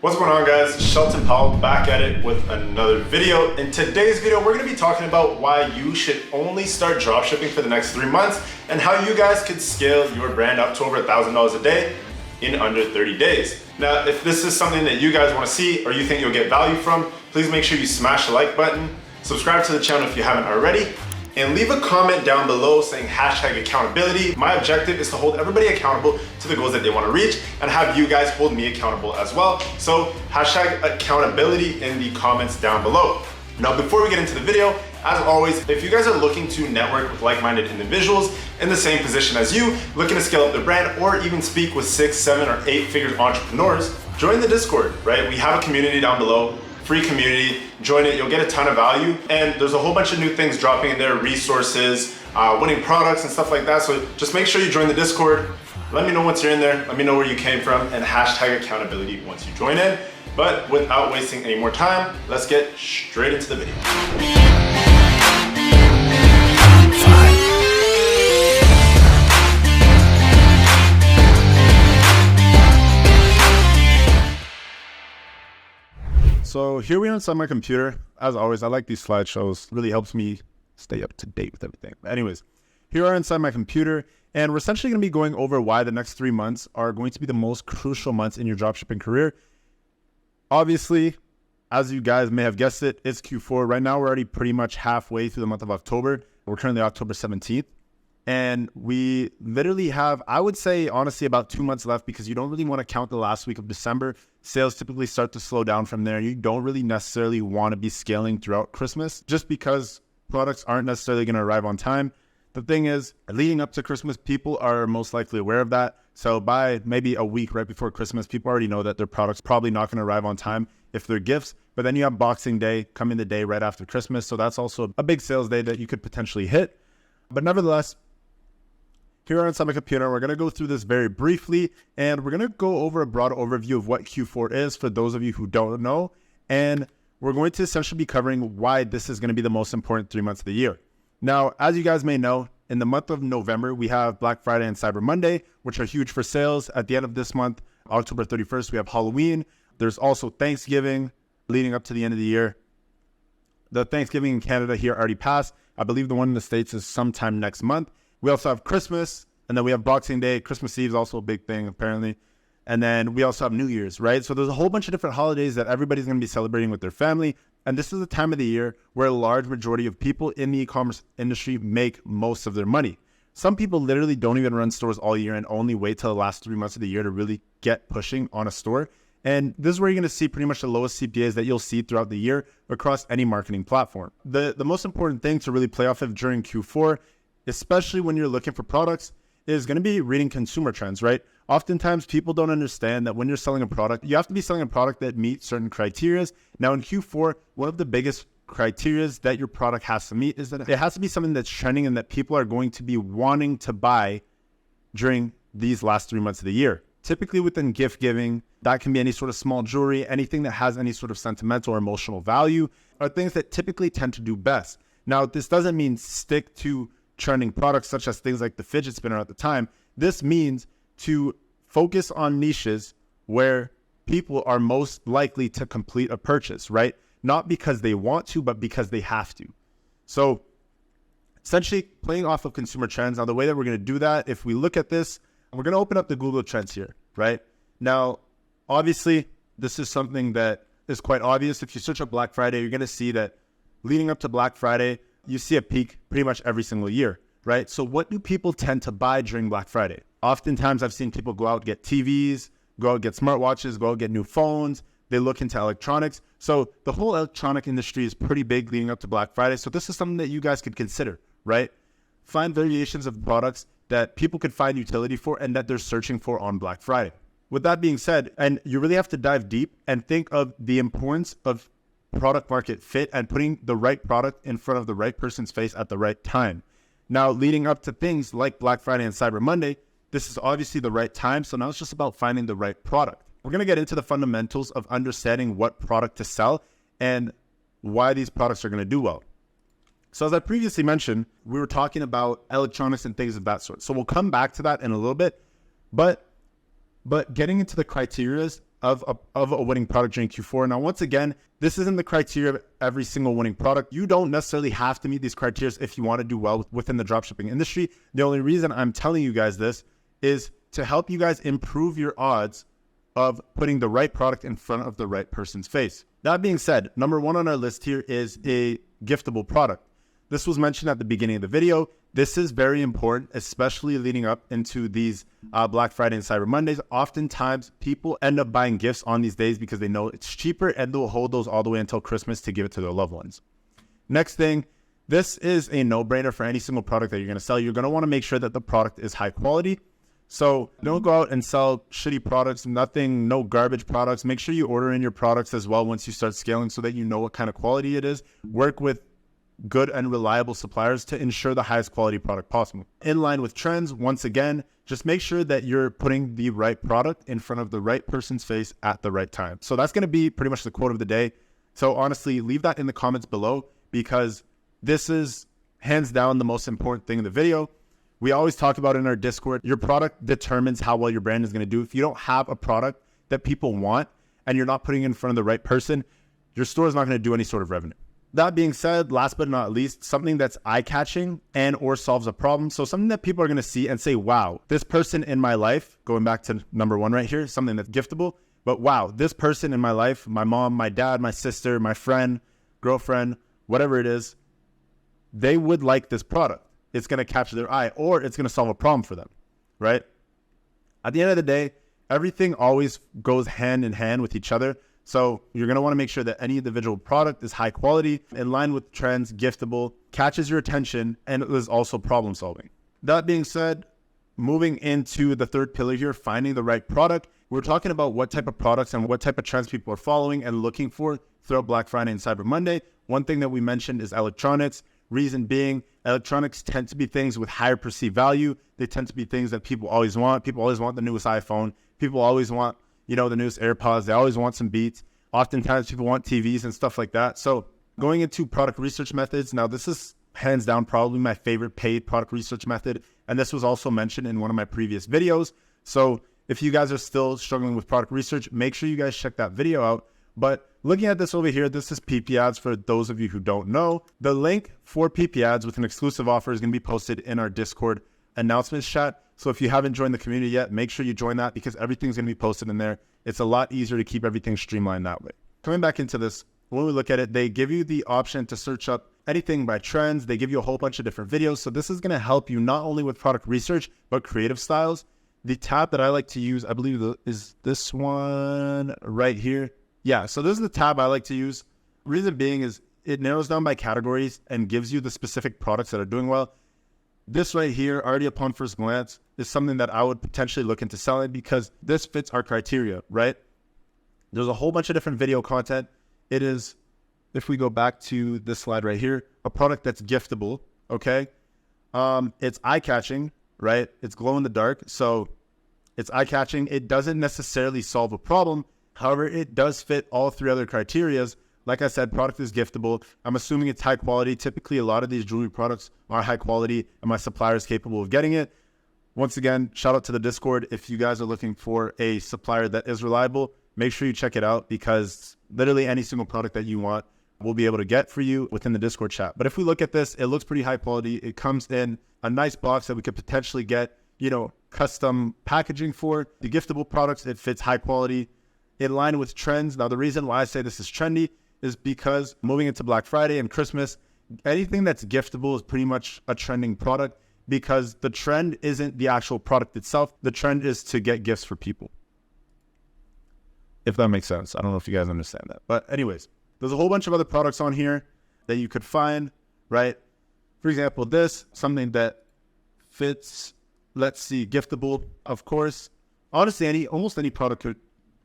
What's going on, guys? Shelton Powell back at it with another video. In today's video, we're going to be talking about why you should only start dropshipping for the next 3 months and how you guys could scale your brand up to over $1,000 a day in under 30 days. Now, if this is something that you guys want to see or you think you'll get value from, please make sure you smash the like button, subscribe to the channel if you haven't already, and leave a comment down below saying #accountability. My objective is to hold everybody accountable to the goals that they want to reach and have you guys hold me accountable as well. So #accountability in the comments down below. Now, before we get into the video, as always, if you guys are looking to network with like-minded individuals in the same position as you, looking to scale up their brand, or even speak with 6, 7, or 8 figure entrepreneurs, join the Discord, right? We have a community down below. Free community, join it, you'll get a ton of value. And there's a whole bunch of new things dropping in there, resources, winning products and stuff like that. So just make sure you join the Discord. Let me know once you're in there, let me know where you came from, and #accountability once you join in. But without wasting any more time, let's get straight into the video. So here we are inside my computer. As always, I like these slideshows. Really helps me stay up to date with everything. But anyways, here we are inside my computer, and we're essentially going to be going over why the next 3 months are going to be the most crucial months in your dropshipping career. Obviously, as you guys may have guessed it, it's Q4. Right now, we're already pretty much halfway through the month of October. We're currently October 17th. And we literally have, I would say, honestly, about 2 months left, because you don't really want to count the last week of December. Sales typically start to slow down from there. You don't really necessarily want to be scaling throughout Christmas just because products aren't necessarily going to arrive on time. The thing is, leading up to Christmas, people are most likely aware of that. So by maybe a week right before Christmas, people already know that their product's probably not going to arrive on time if they're gifts. But then you have Boxing Day coming the day right after Christmas. So that's also a big sales day that you could potentially hit. But nevertheless, here on inside my computer, we're going to go through this very briefly, and we're going to go over a broad overview of what Q4 is for those of you who don't know. And we're going to essentially be covering why this is going to be the most important 3 months of the year. Now, as you guys may know, in the month of November, we have Black Friday and Cyber Monday, which are huge for sales. At the end of this month, October 31st, we have Halloween. There's also Thanksgiving leading up to the end of the year. The Thanksgiving in Canada here already passed. I believe the one in the States is sometime next month. We also have Christmas, and then we have Boxing Day. Christmas Eve is also a big thing, apparently. And then we also have New Year's, right? So there's a whole bunch of different holidays that everybody's going to be celebrating with their family. And this is the time of the year where a large majority of people in the e-commerce industry make most of their money. Some people literally don't even run stores all year and only wait till the last 3 months of the year to really get pushing on a store. And this is where you're going to see pretty much the lowest CPAs that you'll see throughout the year across any marketing platform. The most important thing to really play off of during Q4, especially when you're looking for products, is going to be reading consumer trends, right? Oftentimes, people don't understand that when you're selling a product, you have to be selling a product that meets certain criteria. Now, in Q4, one of the biggest criteria that your product has to meet is that it has to be something that's trending and that people are going to be wanting to buy during these last 3 months of the year. Typically within gift giving, that can be any sort of small jewelry, anything that has any sort of sentimental or emotional value are things that typically tend to do best. Now, this doesn't mean stick to trending products such as things like the fidget spinner at the time. This means to focus on niches where people are most likely to complete a purchase, right? Not because they want to, but because they have to. So essentially playing off of consumer trends. Now, the way that we're going to do that, if we look at this, we're going to open up the Google Trends here, right? Now, obviously, this is something that is quite obvious. If you search up Black Friday, you're going to see that leading up to Black Friday, you see a peak pretty much every single year, right? So what do people tend to buy during Black Friday? Oftentimes, I've seen people go out and get TVs, go out get smartwatches, go out get new phones. They look into electronics. So the whole electronic industry is pretty big leading up to Black Friday. So this is something that you guys could consider, right? Find variations of products that people could find utility for and that they're searching for on Black Friday. With that being said, and you really have to dive deep and think of the importance of product market fit and putting the right product in front of the right person's face at the right time. Now, leading up to things like Black Friday and Cyber Monday, this is obviously the right time. So now it's just about finding the right product. We're going to get into the fundamentals of understanding what product to sell and why these products are going to do well. So as I previously mentioned, we were talking about electronics and things of that sort. So we'll come back to that in a little bit, but getting into the criteria of a winning product during Q4. Now, once again, this isn't the criteria of every single winning product. You don't necessarily have to meet these criteria if you want to do well within the dropshipping industry. The only reason I'm telling you guys this is to help you guys improve your odds of putting the right product in front of the right person's face. That being said, number one on our list here is a giftable product. This was mentioned at the beginning of the video. This is very important, especially leading up into these Black Friday and Cyber Mondays. Oftentimes, people end up buying gifts on these days because they know it's cheaper and they'll hold those all the way until Christmas to give it to their loved ones. Next thing, this is a no-brainer for any single product that you're going to sell. You're going to want to make sure that the product is high quality. So don't go out and sell shitty products, no garbage products. Make sure you order in your products as well once you start scaling so that you know what kind of quality it is. Work with good and reliable suppliers to ensure the highest quality product possible. In line with trends, once again, just make sure that you're putting the right product in front of the right person's face at the right time. So that's going to be pretty much the quote of the day. So honestly, leave that in the comments below because this is hands down the most important thing in the video. We always talk about in our Discord, your product determines how well your brand is going to do. If you don't have a product that people want and you're not putting it in front of the right person, your store is not going to do any sort of revenue. That being said, last but not least, something that's eye-catching and or solves a problem. So something that people are going to see and say, wow, this person in my life, going back to number one right here, something that's giftable, but wow, this person in my life, my mom, my dad, my sister, my friend, girlfriend, whatever it is, they would like this product. It's going to capture their eye or it's going to solve a problem for them, right? At the end of the day, everything always goes hand in hand with each other. So you're going to want to make sure that any individual product is high quality, in line with trends, giftable, catches your attention, and it is also problem solving. That being said, moving into the third pillar here, finding the right product. We're talking about what type of products and what type of trends people are following and looking for throughout Black Friday and Cyber Monday. One thing that we mentioned is electronics. Reason being, electronics tend to be things with higher perceived value. They tend to be things that people always want. People always want the newest iPhone. People always want, the newest AirPods. They always want some Beats. Oftentimes people want TVs and stuff like that. So going into product research methods. Now this is hands down probably my favorite paid product research method. And this was also mentioned in one of my previous videos. So if you guys are still struggling with product research, make sure you guys check that video out. But looking at this over here, this is PP ads for those of you who don't know. The link for PP ads with an exclusive offer is going to be posted in our Discord announcements chat. So if you haven't joined the community yet, make sure you join that because everything's going to be posted in there. It's a lot easier to keep everything streamlined that way. Coming back into this, when we look at it, they give you the option to search up anything by trends. They give you a whole bunch of different videos. So this is going to help you not only with product research, but creative styles. The tab that I like to use, I believe is this one right here. Yeah, so this is the tab I like to use. Reason being is it narrows down by categories and gives you the specific products that are doing well. This right here, already upon first glance, is something that I would potentially look into selling because this fits our criteria, right? There's a whole bunch of different video content. It is, if we go back to this slide right here, a product that's giftable, okay? It's eye-catching, right? It's glow in the dark, so it's eye-catching. It doesn't necessarily solve a problem. However, it does fit all three other criterias. Like I said, product is giftable. I'm assuming it's high quality. Typically, a lot of these jewelry products are high quality and my supplier is capable of getting it. Once again, shout out to the Discord. If you guys are looking for a supplier that is reliable, make sure you check it out because literally any single product that you want, we'll be able to get for you within the Discord chat. But if we look at this, it looks pretty high quality. It comes in a nice box that we could potentially get, custom packaging for. The giftable products, it fits high quality. In line with trends. Now, the reason why I say this is trendy is because moving into Black Friday and Christmas, anything that's giftable is pretty much a trending product because the trend isn't the actual product itself. The trend is to get gifts for people. If that makes sense. I don't know if you guys understand that. But anyways, there's a whole bunch of other products on here that you could find, right? For example, something that fits, let's see, giftable, of course. Honestly, almost any product could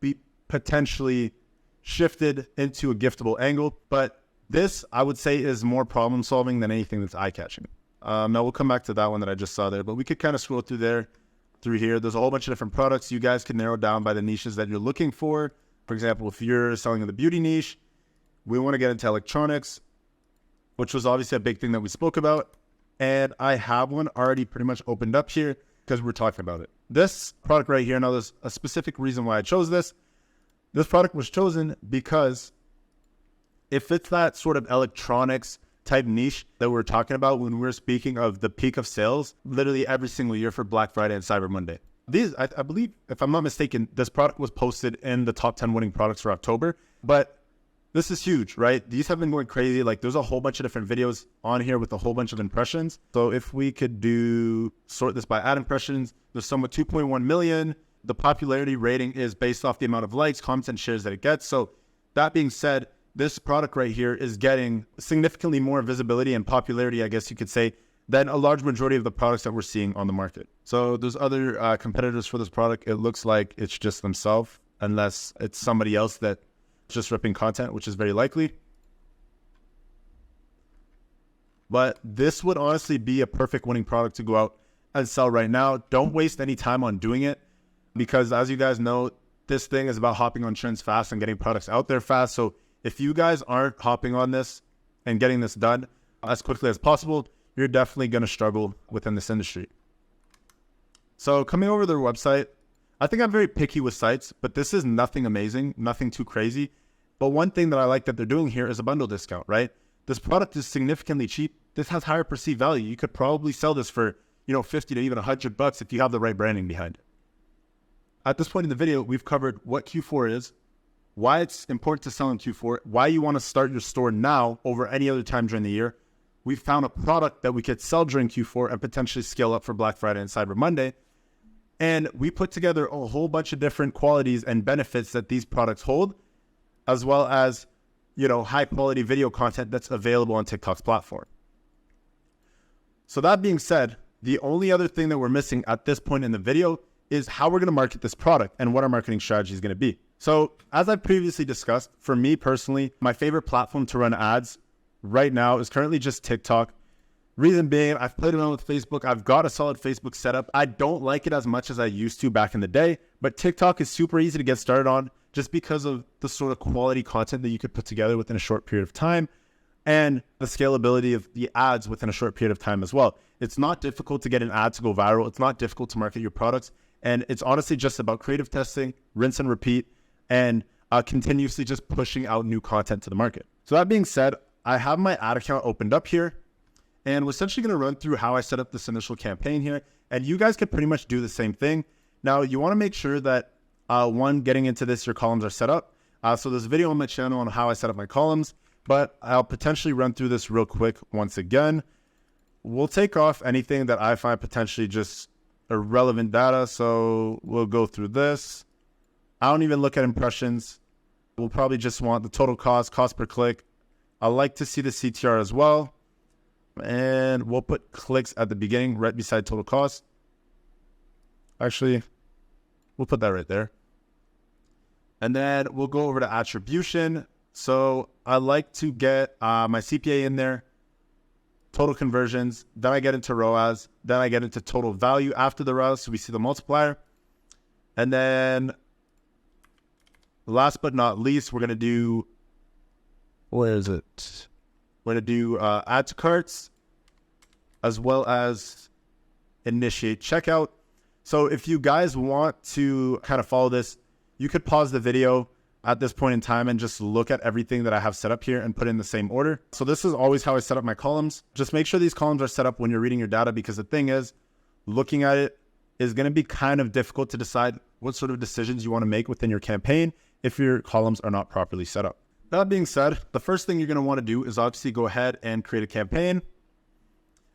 be potentially shifted into a giftable angle, but this I would say is more problem solving than anything that's eye-catching. Now we'll come back to that one that I just saw there, but we could kind of scroll through here. There's a whole bunch of different products. You guys can narrow down by the niches that you're looking for. For example, if you're selling in the beauty niche, we want to get into electronics, which was obviously a big thing that we spoke about. And I have one already pretty much opened up here because we're talking about it. This product right here, now there's a specific reason why I chose this. This product was chosen because it fits that sort of electronics type niche that we're talking about when we're speaking of the peak of sales literally every single year for Black Friday and Cyber Monday. These, I believe, if I'm not mistaken, this product was posted in the top 10 winning products for October, but this is huge, right? These have been going crazy. Like there's a whole bunch of different videos on here with a whole bunch of impressions. So if we could sort this by ad impressions, there's some with 2.1 million. The popularity rating is based off the amount of likes, comments, and shares that it gets. So that being said, this product right here is getting significantly more visibility and popularity, I guess you could say, than a large majority of the products that we're seeing on the market. So there's other competitors for this product. It looks like it's just themselves, unless it's somebody else that's just ripping content, which is very likely. But this would honestly be a perfect winning product to go out and sell right now. Don't waste any time on doing it, because as you guys know, this thing is about hopping on trends fast and getting products out there fast. So if you guys aren't hopping on this and getting this done as quickly as possible, you're definitely going to struggle within this industry. So coming over to their website, I think I'm very picky with sites, but this is nothing amazing, nothing too crazy. But one thing that I like that they're doing here is a bundle discount, right? This product is significantly cheap. This has higher perceived value. You could probably sell this for, 50 to even $100 if you have the right branding behind it. At this point in the video, we've covered what Q4 is, why it's important to sell in Q4, why you want to start your store now over any other time during the year. We found a product that we could sell during Q4 and potentially scale up for Black Friday and Cyber Monday. And we put together a whole bunch of different qualities and benefits that these products hold, as well as, high quality video content that's available on TikTok's platform. So that being said, the only other thing that we're missing at this point in the video is how we're going to market this product and what our marketing strategy is going to be. So as I previously discussed, for me personally, my favorite platform to run ads right now is currently just TikTok. Reason being, I've played around with Facebook. I've got a solid Facebook setup. I don't like it as much as I used to back in the day, but TikTok is super easy to get started on just because of the sort of quality content that you could put together within a short period of time and the scalability of the ads within a short period of time as well. It's not difficult to get an ad to go viral. It's not difficult to market your products. And it's honestly just about creative testing, rinse and repeat, and continuously just pushing out new content to the market. So that being said, I have my ad account opened up here, and we're essentially going to run through how I set up this initial campaign here. And you guys could pretty much do the same thing. Now, you want to make sure that, getting into this, your columns are set up. So there's a video on my channel on how I set up my columns, but I'll potentially run through this real quick once again. We'll take off anything that I find potentially just irrelevant data. So we'll go through this. I don't even look at impressions. We'll probably just want the total cost per click. I like to see the CTR as well. And we'll put clicks at the beginning right beside total cost. Actually, we'll put that right there. And then we'll go over to attribution. So I like to get my CPA in there, total conversions. Then I get into ROAS. Then I get into total value after the ROAS. So we see the multiplier. And then last but not least, we're going to do, where is it? We're going to do add to carts as well as initiate checkout. So if you guys want to kind of follow this, you could pause the video at this point in time and just look at everything that I have set up here and put in the same order. So this is always how I set up my columns. Just make sure these columns are set up when you're reading your data, because the thing is, looking at it is going to be kind of difficult to decide what sort of decisions you want to make within your campaign if your columns are not properly set up. That being said, the first thing you're going to want to do is obviously go ahead and create a campaign.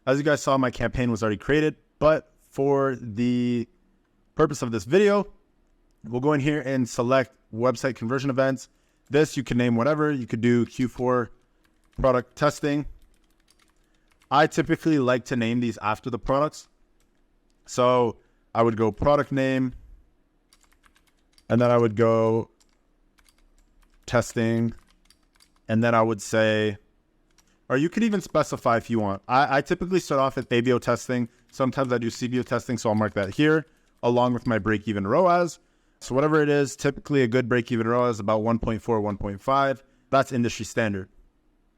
As you guys saw, my campaign was already created, but for the purpose of this video, we'll go in here and select website conversion events. This you can name whatever. You could do Q4 product testing. I typically like to name these after the products. So I would go product name, and then I would go testing, and then I would say, or you could even specify if you want. I typically start off at ABO testing. Sometimes I do CBO testing, so I'll mark that here along with my break-even ROAS. So whatever it is, typically a good break-even ROAS is about 1.4, 1.5. That's industry standard.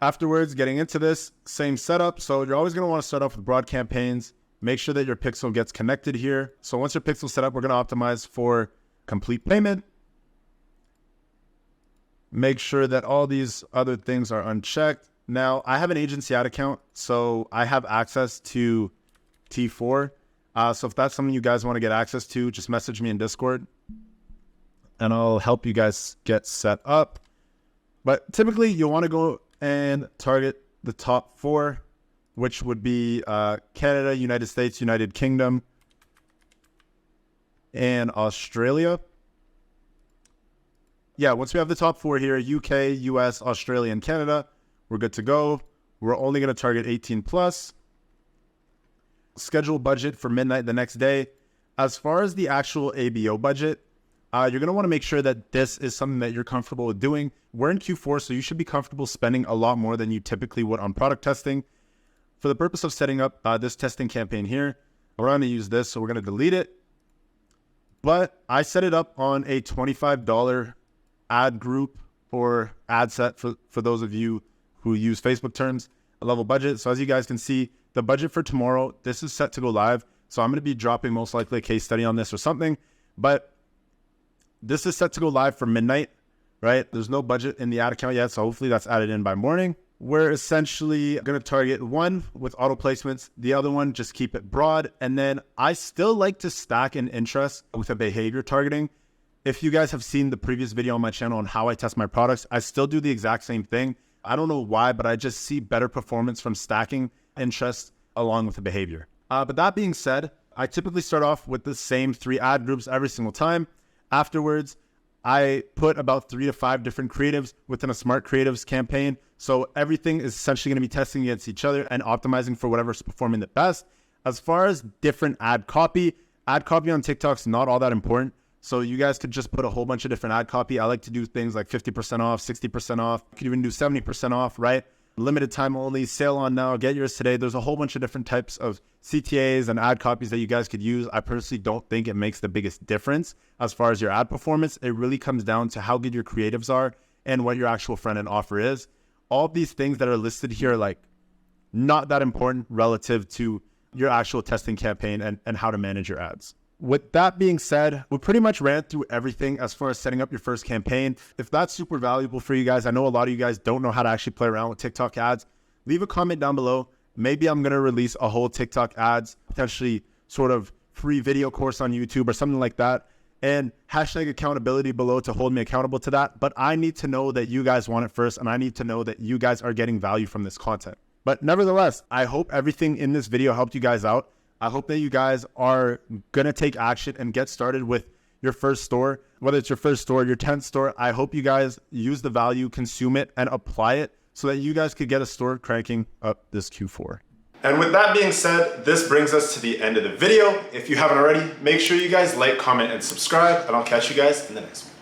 Afterwards, getting into this, same setup. So you're always going to want to start off with broad campaigns. Make sure that your pixel gets connected here. So once your pixel's set up, we're going to optimize for complete payment. Make sure that all these other things are unchecked. Now, I have an agency ad account, so I have access to T4. So if that's something you guys want to get access to, just message me in Discord and I'll help you guys get set up. But typically, you'll want to go and target the top 4, which would be Canada, United States, United Kingdom, and Australia. Yeah, once we have the top 4 here, UK, US, Australia, and Canada, we're good to go. We're only going to target 18 plus. Schedule budget for midnight the next day. As far as the actual ABO budget, you're going to want to make sure that this is something that you're comfortable with doing. We're in Q4, so you should be comfortable spending a lot more than you typically would on product testing. For the purpose of setting up this testing campaign here, we're going to use this, so we're going to delete it. But I set it up on a $25 ad group or ad set for those of you who use Facebook terms, a level budget. So as you guys can see, the budget for tomorrow, this is set to go live. So I'm going to be dropping most likely a case study on this or something, but this is set to go live for midnight, right? There's no budget in the ad account yet. So hopefully that's added in by morning. We're essentially going to target one with auto placements. The other one, just keep it broad. And then I still like to stack an interest with a behavior targeting. If you guys have seen the previous video on my channel on how I test my products, I still do the exact same thing. I don't know why, but I just see better performance from stacking interest along with the behavior. But that being said, I typically start off with the same 3 ad groups every single time. Afterwards, I put about 3 to 5 different creatives within a smart creatives campaign. So everything is essentially going to be testing against each other and optimizing for whatever's performing the best. As far as different ad copy on TikTok's not all that important. So you guys could just put a whole bunch of different ad copy. I like to do things like 50% off, 60% off. You could even do 70% off, right? Limited time only, sale on now, get yours today. There's a whole bunch of different types of CTAs and ad copies that you guys could use. I personally don't think it makes the biggest difference as far as your ad performance. It really comes down to how good your creatives are and what your actual front end offer is. All of these things that are listed here are like not that important relative to your actual testing campaign and how to manage your ads. With that being said, we pretty much ran through everything as far as setting up your first campaign. If that's super valuable for you guys, I know a lot of you guys don't know how to actually play around with TikTok ads. Leave a comment down below. Maybe I'm going to release a whole TikTok ads, potentially sort of free video course on YouTube or something like that. And hashtag accountability below to hold me accountable to that. But I need to know that you guys want it first, and I need to know that you guys are getting value from this content. But nevertheless, I hope everything in this video helped you guys out. I hope that you guys are going to take action and get started with your first store, whether it's your first store, your 10th store. I hope you guys use the value, consume it, and apply it so that you guys could get a store cranking up this Q4. And with that being said, this brings us to the end of the video. If you haven't already, make sure you guys like, comment, and subscribe, and I'll catch you guys in the next one.